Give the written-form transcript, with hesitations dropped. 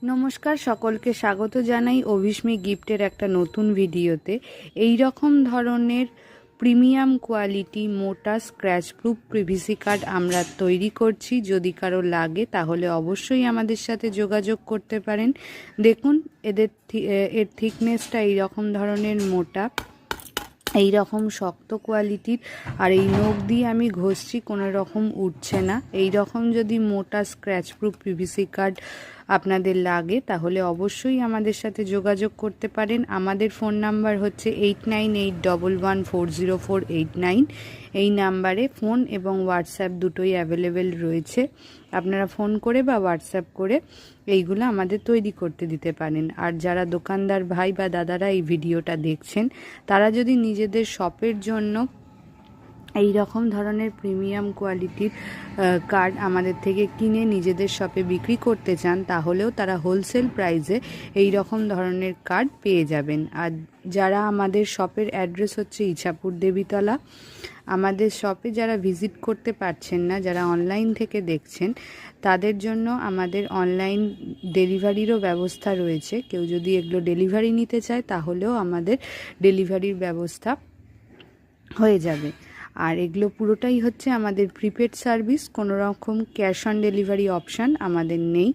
নমস্কার, সকলকে স্বাগত জানাই অভিস্মি গিফটের একটা নতুন ভিডিওতে। এই রকম ধরনের প্রিমিয়াম কোয়ালিটি মোটা স্ক্র্যাচ প্রুফ পিভিসি কার্ড আমরা তৈরি করছি। যদি কারো লাগে তাহলে অবশ্যই আমাদের সাথে যোগাযোগ করতে পারেন। দেখুন এর থিকনেসটা এই রকম ধরনের মোটা, এই রকম শক্ত কোয়ালিটির, আর এই নখ দিয়ে আমি ঘষছি কোনো রকম উঠছে না। এই রকম যদি মোটা স্ক্র্যাচ প্রুফ পিভিসি কার্ড আপনাদের লাগে তাহলে অবশ্যই আমাদের সাথে যোগাযোগ করতে পারেন। আমাদের ফোন নাম্বার হচ্ছে 8981140489। এই নাম্বারে ফোন এবং হোয়াটসঅ্যাপ দুটোই অ্যাভেলেবেল রয়েছে। আপনারা ফোন করে বা হোয়াটসঅ্যাপ করে এইগুলো আমাদের তৈরি করতে দিতে পারেন। আর যারা দোকানদার ভাই বা দাদারা এই ভিডিওটা দেখছেন, তারা যদি নিজেদের শপের জন্য এই রকম ধরনের প্রিমিয়াম কোয়ালিটির কার্ড আমাদের থেকে কিনে নিজেদের শপে বিক্রি করতে চান, তাহলেও তারা হোলসেল প্রাইসে এই রকম ধরনের কার্ড পেয়ে যাবেন। আর যারা আমাদের শপের অ্যাড্রেস হচ্ছে ইছাপুর দেবীতলা, আমাদের শপে যারা ভিজিট করতে পারছেন না, যারা অনলাইন থেকে দেখছেন, তাদের জন্য আমাদের অনলাইন ডেলিভারিরও ব্যবস্থা রয়েছে। কেউ যদি এগুলো ডেলিভারি নিতে চায় তাহলেও আমাদের ডেলিভারির ব্যবস্থা হয়ে যাবে। আর এগুলো পুরোটাই হচ্ছে আমাদের প্রিপেড সার্ভিস, কোনো রকম ক্যাশ অন ডেলিভারি অপশান আমাদের নেই।